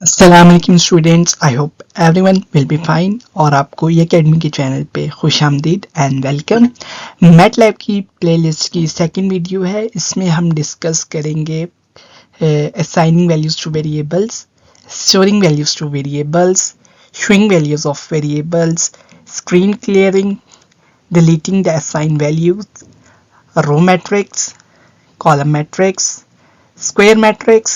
अस्सलामुअलैकुम students, I hope everyone will be fine और आपको ये अकेडमी के चैनल पे खुशामदीद एंड वेलकम। मैटलैब की प्लेलिस्ट की सेकंड वीडियो है। इसमें हम डिस्कस करेंगे assigning values to variables, storing values to variables, showing values of variables, screen clearing, deleting the assign values, row matrix, column matrix, square matrix,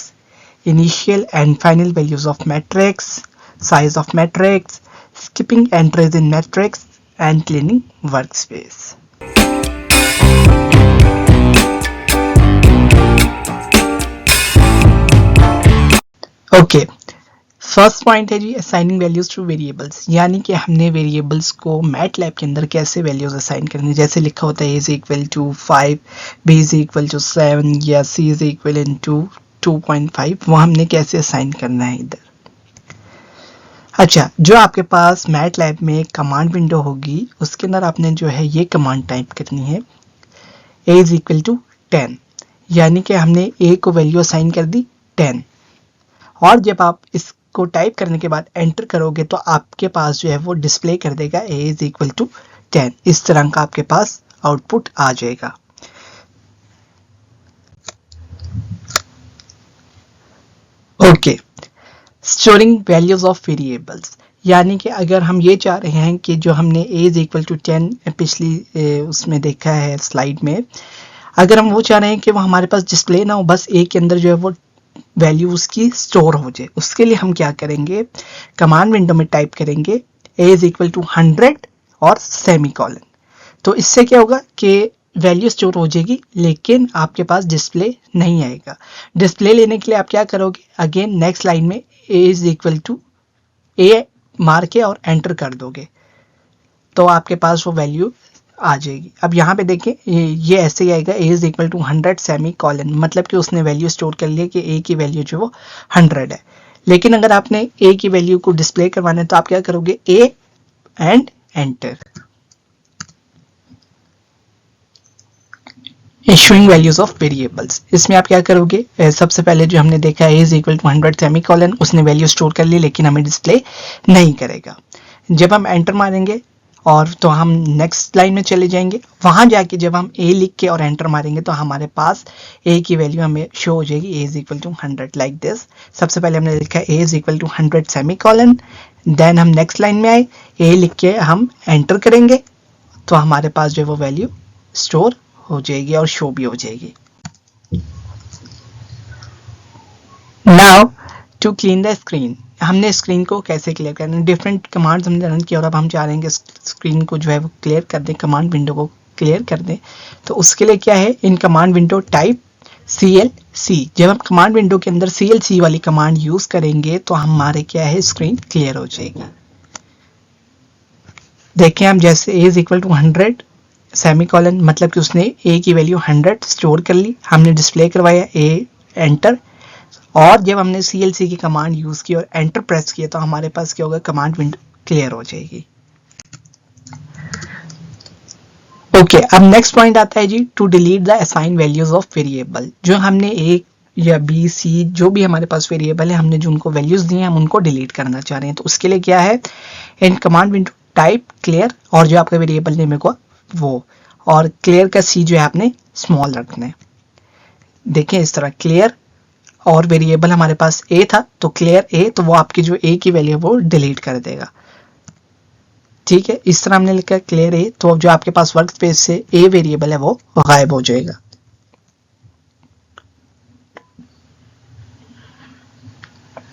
initial and final values of matrix, size of matrix, skipping entries in matrix, and cleaning workspace. Okay, first point है जी assigning values to variables, यानी कि हमने variables को MATLAB के अंदर कैसे values assign करनी। जैसे लिखा होता है a is equal to 5, b is equal to 7 या c इज इक्वल टू 2.5, वो हमने कैसे असाइन करना है इधर। अच्छा, जो आपके पास मैटलैब में कमांड विंडो होगी उसके अंदर आपने जो है ये कमांड टाइप करनी है, a इज इक्वल टू 10, यानी कि हमने a को वैल्यू असाइन कर दी 10। और जब आप इसको टाइप करने के बाद एंटर करोगे तो आपके पास जो है वो डिस्प्ले कर देगा a इज इक्वल टू 10। इस तरह का आपके पास आउटपुट आ जाएगा। Okay, storing values of variables, यानी कि अगर हम ये चाह रहे हैं कि जो हमने a इज इक्वल टू 10 पिछली उसमें देखा है स्लाइड में, अगर हम वो चाह रहे हैं कि वो हमारे पास डिस्प्ले ना हो, बस a के अंदर जो है वो वैल्यू उसकी स्टोर हो जाए, उसके लिए हम क्या करेंगे, कमांड विंडो में टाइप करेंगे a इज इक्वल टू 100 और सेमीकोलन। तो इससे क्या होगा कि वैल्यू स्टोर हो जाएगी लेकिन आपके पास डिस्प्ले नहीं आएगा। डिस्प्ले लेने के लिए आप क्या करोगे, अगेन नेक्स्ट लाइन में a is equal to a मार के और एंटर कर दोगे तो आपके पास वो वैल्यू आ जाएगी। अब यहाँ पे देखें ये ऐसे ही आएगा, a is equal to 100 semicolon, मतलब कि उसने वैल्यू स्टोर कर लिया कि a की वैल्यू जो वो 100 है। लेकिन अगर आपने a की वैल्यू को डिस्प्ले करवाना है तो आप क्या करोगे, a and enter. Showing values of variables, इसमें आप क्या करोगे, सबसे पहले जो हमने देखा है a is equal to 100 semicolon, उसने वैल्यू स्टोर कर ली लेकिन हमें डिस्प्ले नहीं करेगा। जब हम एंटर मारेंगे और तो हम नेक्स्ट लाइन में चले जाएंगे, वहां जाके जब हम a लिख के और एंटर मारेंगे तो हमारे पास a की वैल्यू हमें शो हो जाएगी, a is equal to 100 like this. सबसे पहले हमने लिखा a is equal to 100 semicolon, then हम नेक्स्ट लाइन में आए, a लिख के हम एंटर करेंगे तो हमारे पास जो वो वैल्यू स्टोर हो जाएगी और शो भी हो जाएगी। Now to clean the screen, हमने स्क्रीन को कैसे क्लियर करना है, डिफरेंट कमांड्स हमने रन किया और अब हम चाह रहे हैं कि स्क्रीन को जो है वो क्लियर कर दें, कमांड विंडो को क्लियर कर दें। तो उसके लिए क्या है, in command window type CLC। जब हम कमांड विंडो के अंदर CLC वाली कमांड यूज करेंगे तो हमारे क्या है, स्क्रीन क्लियर हो जाएगी। देखें हम, जैसे a is equal to 100 semicolon, मतलब कि उसने a की वैल्यू 100 स्टोर कर ली, हमने डिस्प्ले करवाया a एंटर, और जब हमने CLC की कमांड यूज की और एंटर प्रेस किया तो हमारे पास क्या होगा, कमांड विंडो क्लियर हो जाएगी। ओके, अब नेक्स्ट पॉइंट आता है जी, to delete the assign values of variable. जो हमने a या b c जो भी हमारे पास वेरिएबल है, हमने जो उनको वैल्यूज दिए हैं हम उनको डिलीट करना चाह रहे हैं। तो उसके लिए क्या है, in command window type clear और जो आपका वेरिएबल नेम है वो, और क्लियर का c जो है आपने स्मॉल रखना है। देखें इस तरह, क्लियर और वेरिएबल हमारे पास a था तो क्लियर a, तो वो आपकी जो a की वैल्यू है वो डिलीट कर देगा। ठीक है, इस तरह हमने लिखा क्लियर a, तो जो आपके पास वर्क स्पेस से a वेरिएबल है वो गायब हो जाएगा।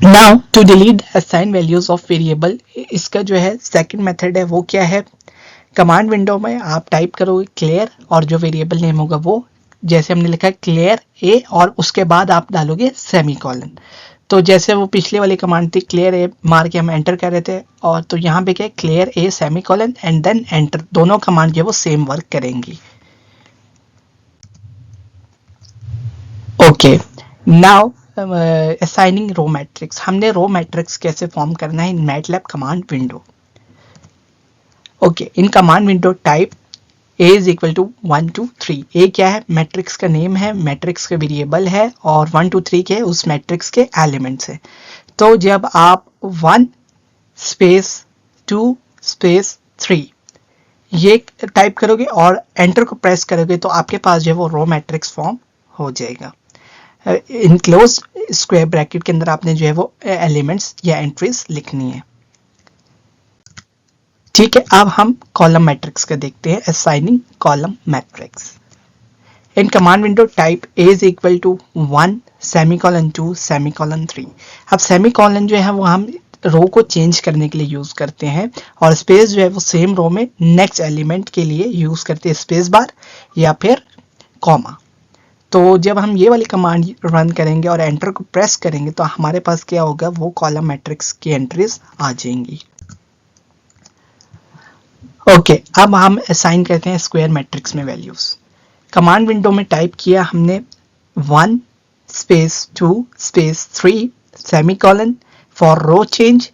Now to delete assign values of variable, इसका जो है सेकंड मेथड है वो क्या है, कमांड विंडो में आप टाइप करोगे क्लियर और जो वेरिएबल नेम होगा वो, जैसे हमने लिखा क्लियर a और उसके बाद आप डालोगे सेमी कॉलन। तो जैसे वो पिछले वाली कमांड थी क्लियर a मार के हम एंटर कर रहे थे, और तो यहाँ पे क्या clear a semicolon and then enter, दोनों कमांड जो वो सेम वर्क करेंगी। Okay, now assigning row matrix, हमने रो मैट्रिक्स कैसे फॉर्म करना है in MATLAB command window. Okay, in command window type a is equal to 1 2 3। a क्या है, मैट्रिक्स का नेम है, मैट्रिक्स का वेरिएबल है, और 1 2 3 के उस मैट्रिक्स के एलिमेंट्स है। तो जब आप 1 स्पेस 2 स्पेस 3 ये टाइप करोगे और एंटर को प्रेस करोगे तो आपके पास जो है वो रो मैट्रिक्स फॉर्म हो जाएगा। इनक्लोज स्क्वायर ब्रैकेट के अंदर आपने जो है वो एलिमेंट्स या एंट्रीज लिखनी है। ठीक है, अब हम कॉलम मैट्रिक्स का देखते हैं, assigning column matrix. In command window type A is equal to 1 semicolon 2 semicolon 3। अब सेमीकोलन जो है वो हम रो को चेंज करने के लिए यूज करते हैं और स्पेस जो है वो सेम रो में नेक्स्ट एलिमेंट के लिए यूज करते हैं, स्पेस बार या फिर कॉमा। तो जब हम ये वाली कमांड रन करेंगे और एंटर को प्रेस करेंगे तो हमारे पास क्या होगा, वो कॉलम मैट्रिक्स की एंट्रीज आ जाएंगी। ओके, अब हम असाइन करते हैं स्क्वायर मैट्रिक्स में वैल्यूज। कमांड विंडो में टाइप किया हमने 1 space 2 space 3 semicolon for row change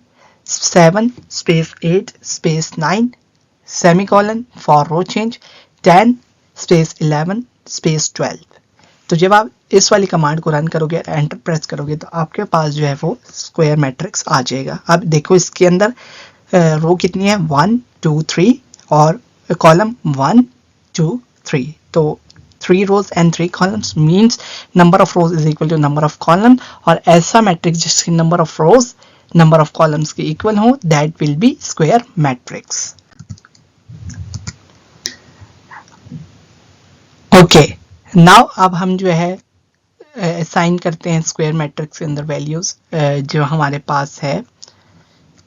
7 space 8 space 9 semicolon for row change 10 space 11 space 12। तो जब आप इस वाली कमांड को रन करोगे, एंटर प्रेस करोगे तो आपके पास जो है वो स्क्वायर मैट्रिक्स आ जाएगा। अब देखो इसके अंदर रो कितनी है, 1 2 3 और कॉलम 1 2 3। तो 3 rows and 3 columns means number of rows is equal to number of column, और ऐसा मैट्रिक्स जिसकी number of rose number of columns के इक्वल हो, that will be square matrix. Okay, now अब हम जो है असाइन करते हैं स्क्वायर मैट्रिक्स के अंदर वैल्यूज जो हमारे पास है।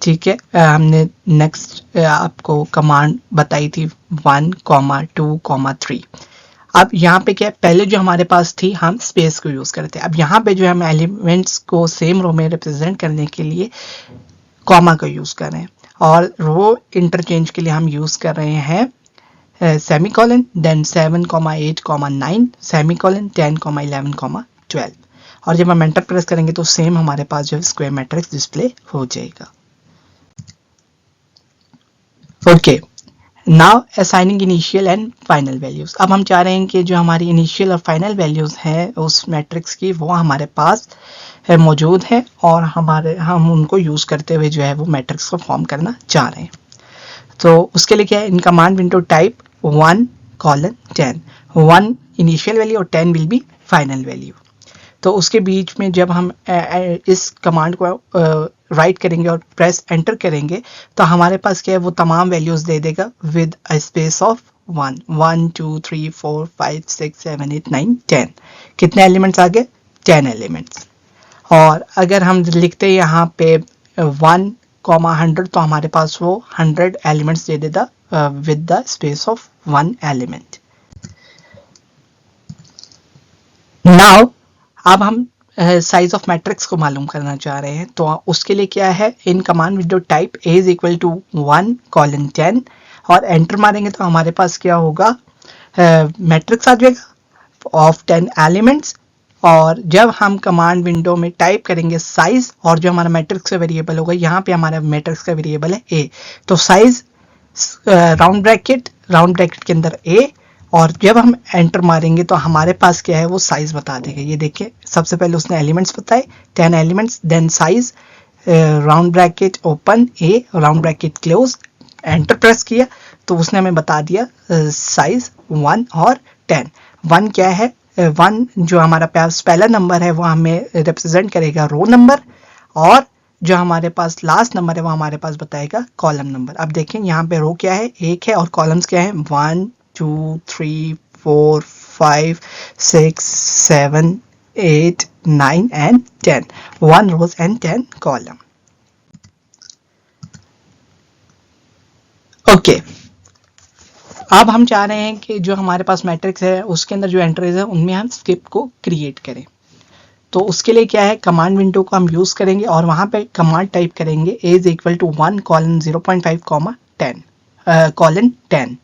ठीक है, हमने नेक्स्ट आपको कमांड बताई थी 1, 2, 3। अब यहाँ पे क्या, पहले जो हमारे पास थी हम स्पेस को यूज करते हैं। अब यहाँ पे जो है हम एलिमेंट्स को सेम रो में रिप्रेजेंट करने के लिए कॉमा का यूज कर रहे हैं, और रो इंटरचेंज के लिए हम यूज कर रहे हैं सेमीकोलन, देन 7, 8, 9 सेमीकोलन 10, 11, 12। और जब हम एंटर प्रेस करेंगे तो सेम हमारे पास जो है स्क्वायर मैट्रिक्स डिस्प्ले हो जाएगा। Okay, now assigning initial and final values. अब हम चाह रहे हैं कि जो हमारी इनिशियल और फाइनल वैल्यूज हैं उस मैट्रिक्स की वो हमारे पास मौजूद है और हम उनको यूज करते हुए जो है वो मैट्रिक्स को फॉर्म करना चाह रहे हैं। तो उसके लिए क्या है, in command window type 1 colon 10, 1 initial value और 10 विल बी फाइनल वैल्यू। तो उसके बीच में जब हम इस कमांड को राइट करेंगे और प्रेस एंटर करेंगे तो हमारे पास क्या है, वो तमाम वैल्यूज दे देगा विद अ स्पेस ऑफ 1 1 2 3 4 5 6 7 8 9 10। कितने एलिमेंट्स आ गए, 10 एलिमेंट्स। और अगर हम लिखते हैं यहाँ पे 1, 100 तो हमारे पास वो 100 एलिमेंट्स दे देगा with the space of 1 element. Now अब हम साइज ऑफ मैट्रिक्स को मालूम करना चाह रहे हैं, तो उसके लिए क्या है, in command window type A is equal to 1 colon 10 और एंटर मारेंगे तो हमारे पास क्या होगा, मैट्रिक्स आ जाएगा ऑफ 10 एलिमेंट्स। और जब हम कमांड विंडो में टाइप करेंगे साइज, और जो हमारा मैट्रिक्स का वेरिएबल होगा, यहाँ पे हमारा मैट्रिक्स का वेरिएबल है A, तो साइज राउंड ब्रैकेट के अंदर A, और जब हम एंटर मारेंगे तो हमारे पास क्या है, वो साइज बता देगा। ये देखिए, सबसे पहले उसने एलिमेंट्स बताए 10 elements, then size round bracket open A round bracket close, enter press किया तो उसने हमें बता दिया साइज 1 और 10। 1 क्या है, 1 जो हमारा पास पहला नंबर है वो हमें रिप्रेजेंट करेगा रो नंबर, और जो हमारे पास लास्ट नंबर है वो हमारे पास बताएगा कॉलम नंबर। अब देखें यहाँ पे रो क्या है, 1 है, और कॉलम्स क्या है, 1 2 3 4 5 6 7 8 9 and 10, 1 rows and 10 column। Okay, अब हम चाह रहे हैं कि जो हमारे पास मैट्रिक्स है उसके अंदर जो एंट्रीज है उनमें हम स्किप को क्रिएट करें। तो उसके लिए क्या है, कमांड विंडो को हम यूज करेंगे और वहां पे कमांड टाइप करेंगे A is equal to 1 colon 0.5 colon 10।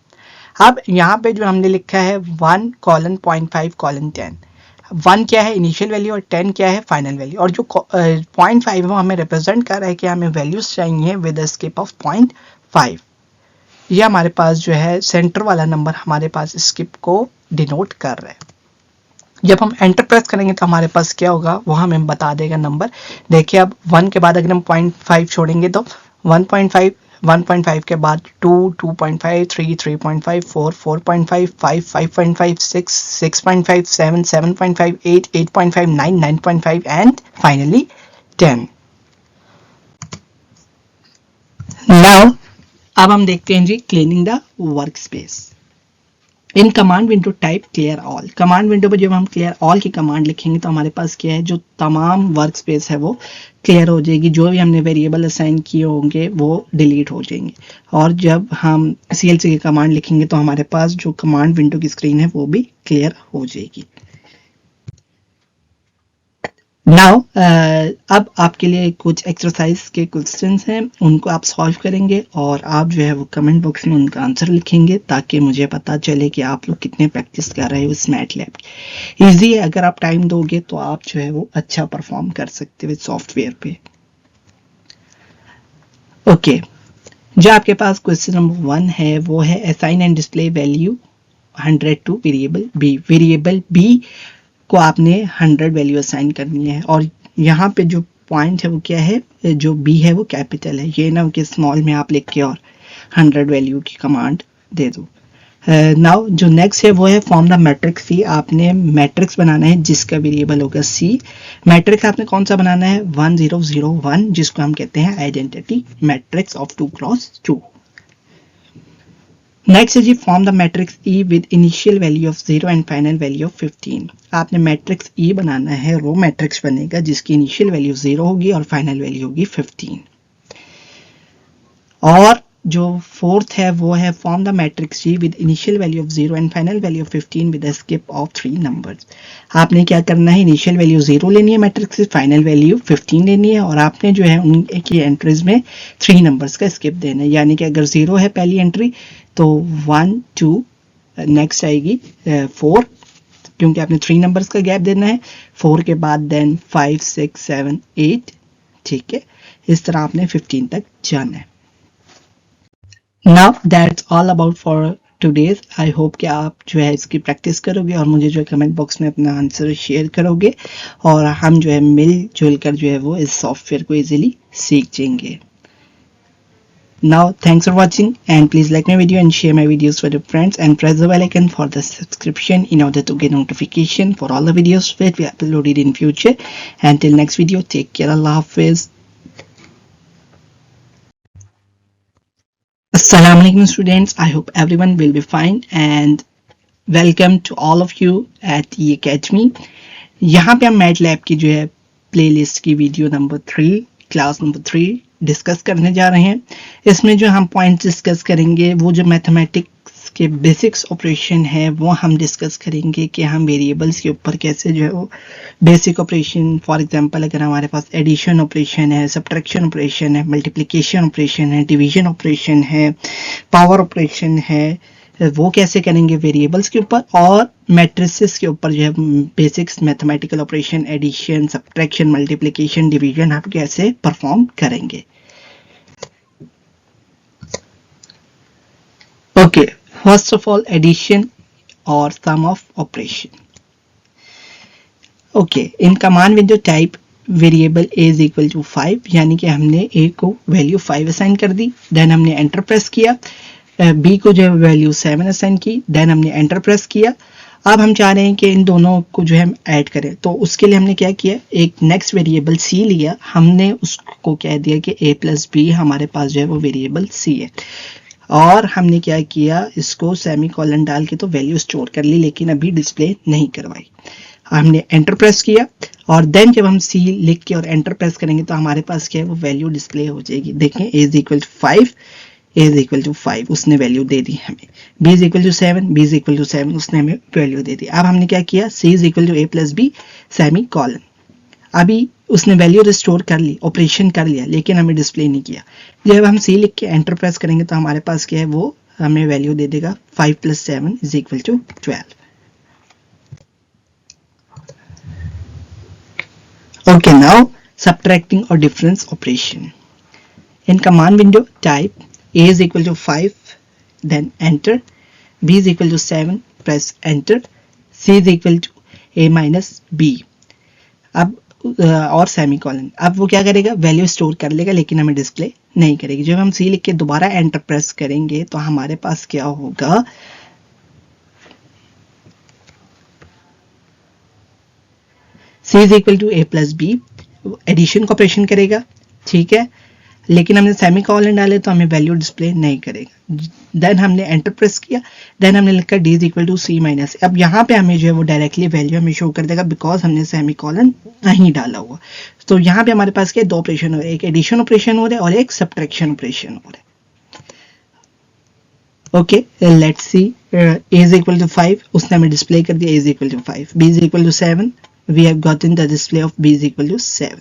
अब यहाँ पे जो हमने लिखा है 1 colon 0.5 colon 10, 1 क्या है इनिशियल वैल्यू और 10 क्या है फाइनल वैल्यू, और जो 0.5 है वो हमें रिप्रेजेंट कर रहा है कि हमें वैल्यूज चाहिए विद अ स्किप ऑफ 0.5। ये हमारे पास जो है सेंटर वाला नंबर हमारे पास स्किप को डिनोट कर रहा है। जब हम एंटर प्रेस करेंगे तो हमारे पास क्या होगा वो हमें बता देगा नंबर। देखिए अब 1 के बाद अगर हम 0.5 छोड़ेंगे तो 1.5, 1.5 के बाद 2, 2.5, 3, 3.5, 4, 4.5, 5, 5.5, 6, 6.5, 7, 7.5, 8, 8.5, 9, 9.5 एंड फाइनली 10। नाउ अब हम देखते हैं जी cleaning the work space. In command window type clear all. Command window पर जब हम क्लियर ऑल की कमांड लिखेंगे तो हमारे पास क्या है, जो तमाम वर्क स्पेस है वो क्लियर हो जाएगी। जो भी हमने वेरिएबल असाइन किए होंगे वो डिलीट हो जाएंगे। और जब हम CLC की कमांड लिखेंगे तो हमारे पास जो कमांड विंडो की स्क्रीन है वो भी क्लियर हो जाएगी। नाउ अब आपके लिए कुछ एक्सरसाइज के क्वेश्चंस हैं, उनको आप सॉल्व करेंगे और आप जो है वो कमेंट बॉक्स में उनका आंसर लिखेंगे ताकि मुझे पता चले कि आप लोग कितने प्रैक्टिस कर रहे हो इस मैटलैब की। ईजी है, अगर आप टाइम दोगे तो आप जो है वो अच्छा परफॉर्म कर सकते हो इस सॉफ्टवेयर पे। ओके, जो आपके पास क्वेश्चन नंबर 1 है वो है assign and display value 100 to variable b. Variable b को आपने 100 वैल्यू असाइन करनी है और यहाँ पे जो पॉइंट है वो क्या है, जो बी है वो कैपिटल है, ये ना कि स्मॉल में आप लिख के और 100 वैल्यू की कमांड दे दो। नाउ जो नेक्स्ट है वो है फॉर्म द मैट्रिक्स सी। आपने मैट्रिक्स बनाना है जिसका वेरिएबल होगा सी। मैट्रिक्स आपने कौन सा बनाना है, 1001, जिसको हम कहते हैं identity matrix of 2x2। Next है जी form the matrix E with initial value of 0 and final value of 15। आपने मैट्रिक्स ई बनाना है, रो मैट्रिक्स बनेगा जिसकी इनिशियल वैल्यू 0 होगी और फाइनल वैल्यू होगी 15। और जो फोर्थ है वो है form the matrix G with initial value of 0 and final value of 15 with skip of 3 numbers. आपने क्या करना है, इनिशियल वैल्यू 0 लेनी है मैट्रिक्स से, फाइनल वैल्यू 15 लेनी है और आपने जो है उनकी एंट्रीज में 3 नंबर्स का स्किप देना है। यानी कि अगर 0 है पहली एंट्री तो 1, 2, नेक्स्ट आएगी 4, क्योंकि आपने 3 नंबर्स का गैप देना है। 4 के बाद देन 5, 6, 7, 8, ठीक है, इस तरह आपने 15 तक जाना है। Now that's all about for today's. I hope कि आप जो है इसकी प्रैक्टिस करोगे और मुझे जो है कमेंट बॉक्स में अपना आंसर शेयर करोगे और हम जो है मिलजुल कर जो है वो इस सॉफ्टवेयर को इजीली सीख जाएंगे। Now thanks for watching and please like my video and share my videos with your friends and press the bell icon for the subscription in order to get notification for all the videos that we uploaded in future. Until next video, take care. Allah Hafiz. Assalamu alaikum students, I hope everyone will be fine and welcome to all of you at E Academy। यहाँ पे हम MATLAB की जो है playlist की video number 3, class number 3 discuss करने जा रहे हैं। इसमें जो हम पॉइंट डिस्कस करेंगे वो जो मैथमेटिक्स के बेसिक्स ऑपरेशन है वो हम डिस्कस करेंगे कि हम वेरिएबल्स के ऊपर कैसे जो है वो बेसिक ऑपरेशन, फॉर एग्जांपल अगर हमारे पास एडिशन ऑपरेशन है, सब्ट्रैक्शन ऑपरेशन है, मल्टीप्लिकेशन ऑपरेशन है, डिवीजन ऑपरेशन है, पावर ऑपरेशन है, वो कैसे करेंगे वेरिएबल्स के ऊपर, और मैट्रिसेस के ऊपर जो है basics mathematical operation, addition, subtraction, multiplication, division आप कैसे परफॉर्म करेंगे। Okay, first of all addition और sum of operation. Okay, in command window type variable a is equal to 5, यानी कि हमने a को वैल्यू 5 असाइन कर दी, देन हमने एंटर प्रेस किया। b को जो है वैल्यू 7 असाइन की, देन हमने एंटर प्रेस किया। अब हम चाह रहे हैं कि इन दोनों को जो है हम ऐड करें, तो उसके लिए हमने क्या किया, एक नेक्स्ट वेरिएबल c लिया, हमने उसको कह दिया कि a प्लस b हमारे पास जो है वो वेरिएबल c है, और हमने क्या किया, इसको सेमी कॉलन डाल के तो वैल्यू स्टोर कर ली लेकिन अभी डिस्प्ले नहीं करवाई। हमने एंटर प्रेस किया और देन जब हम c लिख के और एंटर प्रेस करेंगे तो हमारे पास क्या है वो वैल्यू डिस्प्ले हो जाएगी। देखें a is equal to 5, a is equal to 5 उसने वैल्यू दे दी हमें, b is equal to 7, b is equal to 7 उसने हमें वैल्यू दे दी। अब हमने क्या किया, c is equal to a plus b semicolon, अभी उसने वैल्यू रिस्टोर कर ली, ऑपरेशन कर लिया, लेकिन हमें डिस्प्ले नहीं किया। जब हम c लिख के एंटर प्रेस करेंगे तो हमारे पास क्या है वो हमें वैल्यू दे देगा 5 plus 7 is equal to 12। Okay, now subtracting or difference operation. In command window type a is equal to 5, then enter, b is equal to 7, press enter, c is equal to a minus b, अब और semicolon. अब वो क्या करेगा, value store कर लेगा लेकिन हमें डिस्प्ले नहीं करेगी। जब हम सी लिख के दोबारा एंटर प्रेस करेंगे तो हमारे पास क्या होगा, C is equal to A plus B, addition का ऑपरेशन करेगा, ठीक है, लेकिन हमने सेमीकोलन डाले तो हमें वैल्यू डिस्प्ले नहीं करेगा। देन हमने एंटर प्रेस किया, देन हमने लिखा d is equal to C minus, अब यहाँ पे हमें जो है वो डायरेक्टली वैल्यू हमें शो कर देगा बिकॉज हमने सेमीकोलन नहीं डाला हुआ। तो यहाँ पे हमारे पास क्या दो ऑपरेशन हो रहे हैं, एक एडिशन ऑपरेशन हो रहा है और एक सब्ट्रैक्शन ऑपरेशन हो रहा है। Okay, let's see, A is equal to 5, उसने हमें डिस्प्ले कर दिया A is equal to 5, B is equal to 7, we have gotten the display of B is equal to 7।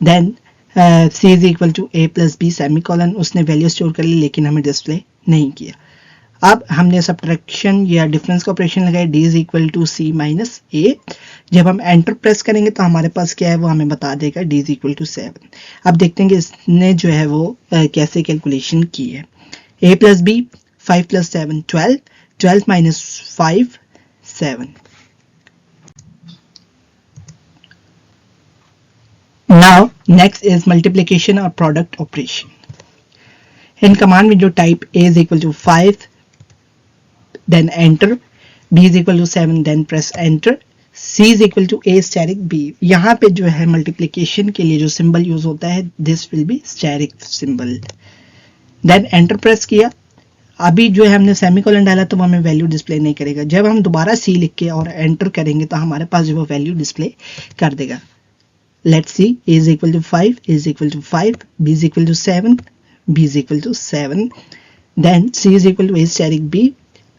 Then C is equal to A plus B semicolon, उसने value store कर ली लेकिन हमें display नहीं किया। अब हमने सब्ट्रैक्शन या डिफरेंस का ऑपरेशन लगाया, D is equal to C minus A, जब हम एंटर प्रेस करेंगे तो हमारे पास क्या है वो हमें बता देगा डी इज इक्वल टू 7। अब देखते हैं कि इसने जो है वो कैसे कैलकुलेशन की है। A plus B, 5 plus 7 12, 12 minus 5 7। Now next is multiplication or product operation. In command window type a is equal to 5, then enter, b is equal to 7, then press enter, c is equal to a steric b। यहाँ पे जो है multiplication के लिए जो symbol use होता है this will be asterisk symbol. Then enter press किया, अभी जो है हमने सेमीकोलन डाला तो वो हमें वैल्यू डिस्प्ले नहीं करेगा। जब हम दोबारा सी लिख के और एंटर करेंगे तो हमारे पास जो वो वैल्यू डिस्प्ले कर देगा। Let's see, a is equal to 5, a is equal to 5, b is equal to 7, b is equal to 7. Then c is equal to a steric b,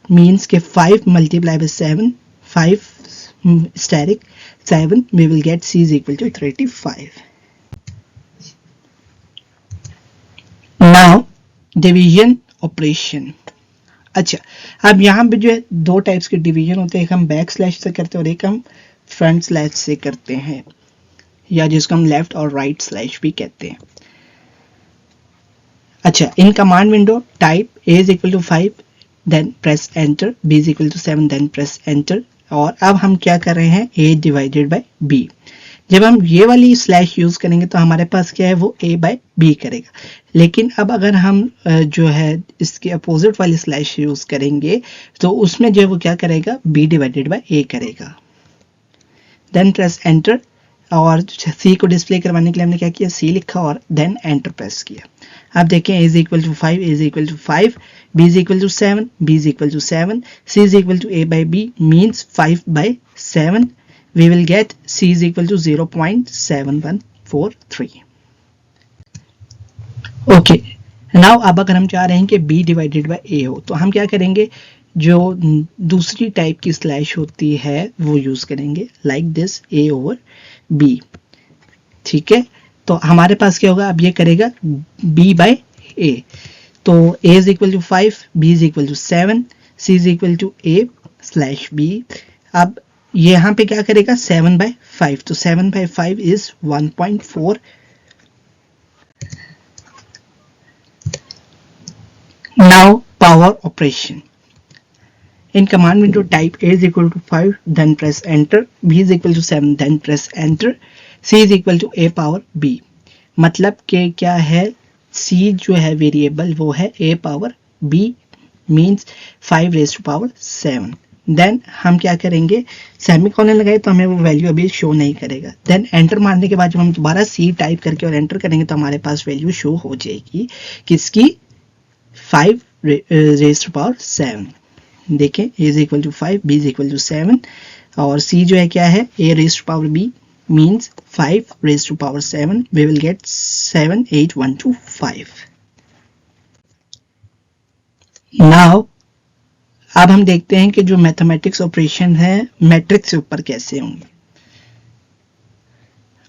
means कि 5 multiplied by 7, 5 steric 7, we will get c is equal to 35. Now division operation। अच्छा, अब यहाँ पे जो है दो types के division होते हैं, एक हम बैक स्लैश से करते हैं और एक हम फ्रंट स्लैश से करते हैं, या जिसको हम लेफ्ट और राइट स्लैश भी कहते हैं। अच्छा, in command window type a is equal to 5, then press enter, b is equal to 7, then press enter. और अब हम क्या कर रहे हैं, a डिवाइडेड बाय b। जब हम ये वाली स्लैश यूज करेंगे तो हमारे पास क्या है वो a बाय b करेगा, लेकिन अब अगर हम जो है इसके अपोजिट वाली स्लैश यूज करेंगे तो उसमें जो है वो क्या करेगा, b डिवाइडेड बाय a करेगा। देन प्रेस एंटर, और सी को डिस्प्ले करवाने के लिए हमने क्या किया, सी लिखा और देन एंटर प्रेस किया। अब देखें a is equal to 5, a is equal to 5, b is equal to 7, b is equal to 7, c is equal to a by b means 5 by 7, we will get c is equal to 0.7143। Okay, now अब अगर हम चाह रहे हैं कि b divided by a हो तो हम क्या करेंगे, जो दूसरी टाइप की स्लैश होती है वो यूज करेंगे, like this a over b, ठीक है। तो हमारे पास क्या होगा, अब ये करेगा b बाय a, तो a is equal to 5, b is equal to 7, c is equal to a slash b। अब ये यहाँ पे क्या करेगा, 7 बाय 5, तो 7 by 5 is 1.4। Now power operation. In command window type a is equal to 5, then press enter, b is equal to 7, then press enter, c is equal to a power b। मतलब कि क्या है, c जो है variable वो है a power b means 5 raise to power 7। Then हम क्या करेंगे, सेमीकोलन लगाए तो हमें वो वैल्यू अभी शो नहीं करेगा। देन एंटर मारने के बाद जब हम दोबारा c टाइप करके और एंटर करेंगे तो हमारे पास वैल्यू शो हो जाएगी किसकी, 5 रेज़ टू पावर 7। देखें a is equal to 5, b is equal to 7 और c जो है क्या है, a raise to power b means 5 raise to power 7, we will get 78125। Now अब हम देखते हैं कि जो मैथमेटिक्स ऑपरेशन है मैट्रिक्स के ऊपर कैसे होंगे।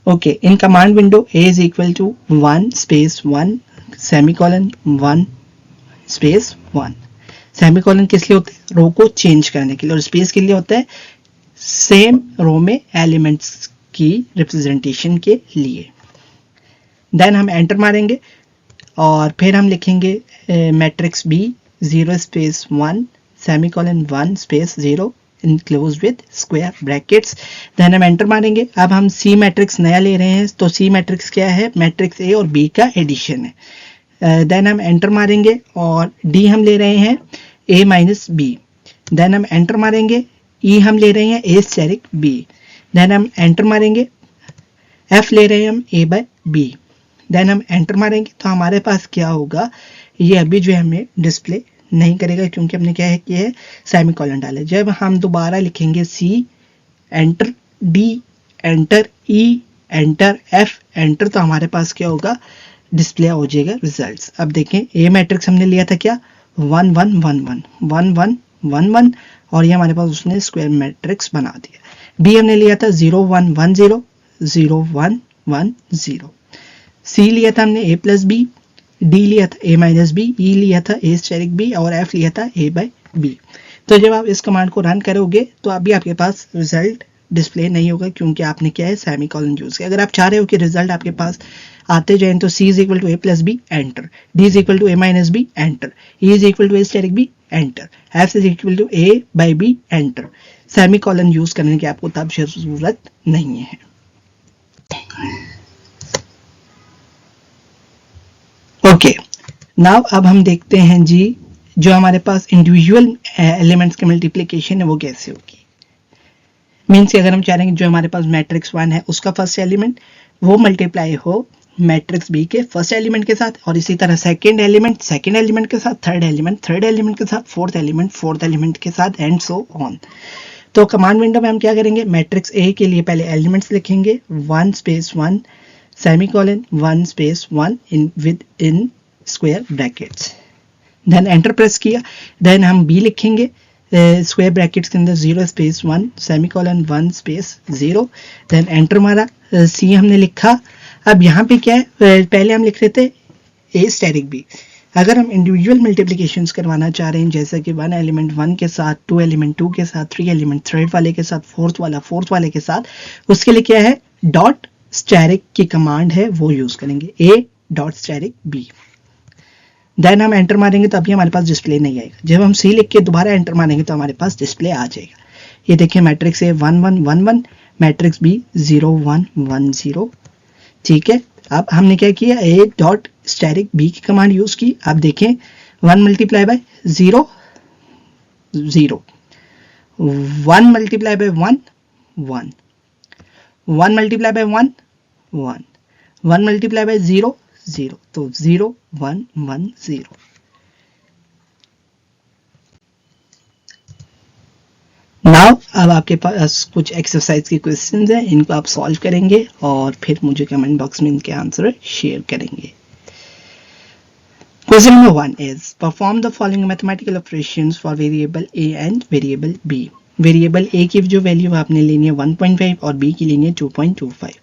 Okay, in command window a is equal to 1 space 1 semicolon 1 space 1। Semicolon किस लिए होता है, रो को चेंज करने के लिए, और स्पेस के लिए होता है सेम रो में एलिमेंट्स की रिप्रेजेंटेशन के लिए। देन हम एंटर मारेंगे और फिर हम लिखेंगे matrix b 0 space 1 semicolon 1 space 0 enclose with square brackets. Then हम एंटर मारेंगे। अब हम सी मैट्रिक्स नया ले रहे हैं, तो सी मैट्रिक्स क्या है, मैट्रिक्स ए और बी का एडिशन है। देन हम एंटर मारेंगे और डी हम ले रहे हैं ए माइनस बी। देन हम एंटर मारेंगे, ई हम ले रहे हैं ए स्टेरिक बी। देन हम एंटर मारेंगे, एफ ले रहे हैं हम ए बाय बी। देन हम एंटर मारेंगे तो हमारे पास क्या होगा, ये अभी जो है हमें डिस्प्ले नहीं करेगा क्योंकि हमने क्या है किया है, सेमीकोलन डाला। जब हम दोबारा लिखेंगे सी एंटर, डी एंटर, ई एंटर, एफ एंटर, तो हमारे पास क्या होगा, डिस्प्ले हो जाएगा रिजल्ट्स। अब देखें ए मैट्रिक्स हमने लिया था क्या, 1 1 1 1 1 1 1 1 और ये हमारे पास उसने स्क्वायर मैट्रिक्स बना दिया। बी हमने लिया था 0 1 1 0 0 1 1 0। सी लिया था हमने ए प्लस बी, डी लिया था ए माइनस बी, ई लिया था ए स्टेरिक बी और एफ लिया था ए बाय बी। तो जब आप इस कमांड को रन करोगे तो अभी आपके पास रिजल्ट डिस्प्ले नहीं होगा क्योंकि आपने क्या है, सेमीकोलन यूज किया। अगर आप चाह रहे हो कि रिजल्ट आपके पास आते जाएं तो C is equal to A plus B enter, D is equal to A minus B enter, E is equal to A asterisk B enter, F is equal to A by B enter. Semicolon use करने की आपको तब जरूरत नहीं है। Okay, now अब हम देखते हैं जी जो हमारे पास इंडिविजुअल एलिमेंट्स की मल्टीप्लिकेशन है वो कैसे होगी। मीन्स कि अगर हम चाह रहे हैं कि जो हमारे पास मैट्रिक्स 1 है उसका फर्स्ट एलिमेंट वो मल्टीप्लाई हो मैट्रिक्स बी के फर्स्ट एलिमेंट के साथ, और इसी तरह सेकंड एलिमेंट के साथ, थर्ड एलिमेंट के साथ, फोर्थ एलिमेंट के साथ एंड सो ऑन। तो कमांड विंडो में हम क्या करेंगे, मैट्रिक्स ए के लिए पहले एलिमेंट्स लिखेंगे 1 space 1 semicolon 1 space 1 in square brackets. Then enter press किया। देन हम बी लिखेंगे स्क्वायर ब्रैकेट्स के अंदर 0 space 1 semicolon 1 space 0। Then enter मारा। सी हमने लिखा। अब यहाँ पे क्या है, पहले हम लिख रहे थे ए स्टेरिक बी। अगर हम इंडिविजुअल मल्टीप्लिकेशंस करवाना चाह रहे हैं जैसे कि 1 एलिमेंट 1 के साथ, 2 एलिमेंट 2 के साथ, 3 एलिमेंट 3 वाले के साथ, फोर्थ वाले के साथ, उसके लिए क्या है, डॉट स्टेरिक की कमांड है वो यूज करेंगे, a dot asterisk b. Then हम एंटर मारेंगे तो अभी हमारे पास डिस्प्ले नहीं आएगा। जब हम सी लिख के दोबारा एंटर मारेंगे तो हमारे पास डिस्प्ले आ जाएगा। ये देखिए मैट्रिक्स ए 1 1 1 1, मैट्रिक्स बी 0 1 1 0। ठीक है, अब हमने क्या किया, ए डॉट स्टेरिक बी की कमांड यूज की। आप देखें 1 multiply by 0 0, 1 multiply by 1 1, 1 multiply by 1 1, 1 multiply by 0 0, तो 0 1 1 0। नाउ अब आपके पास कुछ एक्सरसाइज के क्वेश्चंस हैं, इनको आप सॉल्व करेंगे और फिर मुझे कमेंट बॉक्स में इनके आंसर शेयर करेंगे। Question number 1 is perform the following mathematical operations for variable a and variable b। Variable a की जो वैल्यू आपने लेनी है 1.5 और b की लेनी है 2.25।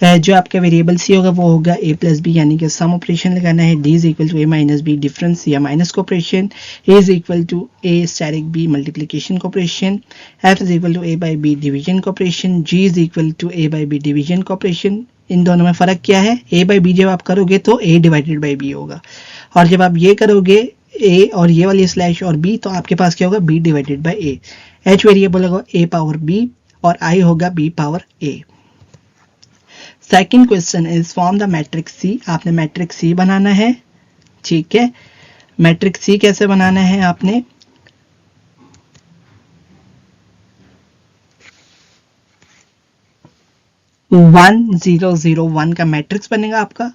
जो आपका वेरिएबल c होगा वो होगा a प्लस बी, यानी कि सम ऑपरेशन लगाना है। d is equal to a minus B difference या माइनस को operation, a is equal to a asterisk b multiplication को operation, f is equal to a by b division को operation, g is equal to a by b division को operation. इन दोनों में फर्क क्या है, a बाई b जब आप करोगे तो a डिवाइडेड बाई b होगा, और जब आप ये करोगे a और ये वाली स्लैश और b तो आपके पास क्या होगा, b divided by a। h variable होगा a पावर b और i होगा b power a। Second question is form the matrix C. आपने मैट्रिक्स सी बनाना है। ठीक है, मैट्रिक्स सी कैसे बनाना है, आपने 1 0 0 1 का मैट्रिक्स बनेगा आपका।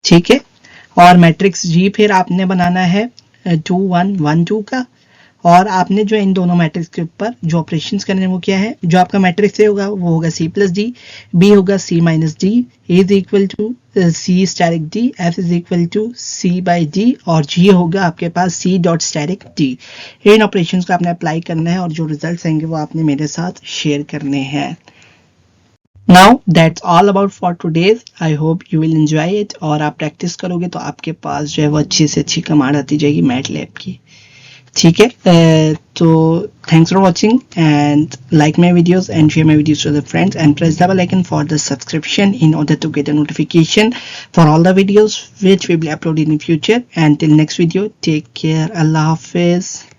ठीक है, और मैट्रिक्स जी फिर आपने बनाना है 2 1 1 2 का, और आपने जो इन दोनों मैट्रिक्स के ऊपर जो ऑपरेशंस करने हैं वो क्या है, जो आपका मैट्रिक्स ए होगा वो होगा सी प्लस डी, बी होगा C minus D, E is equal to C static D, F is equal to C by D, और जी होगा आपके पास सी डॉट स्टैटिक डी। इन ऑपरेशंस को आपने अप्लाई करना है और जो रिजल्ट्स आएंगे वो आपने मेरे साथ शेयर करने हैं। Now that's all about for today's. I hope you will enjoy it। और आप प्रैक्टिस करोगे तो आपके पास जो है वो अच्छी से अच्छी कमांड आती जाएगी मैटलैब की। ठीक है, तो thanks for watching and like my videos and share my videos to the friends and press the bell icon for the subscription in order to get a notification for all the videos which we will upload in the future. Until next video, take care. Allah Hafiz.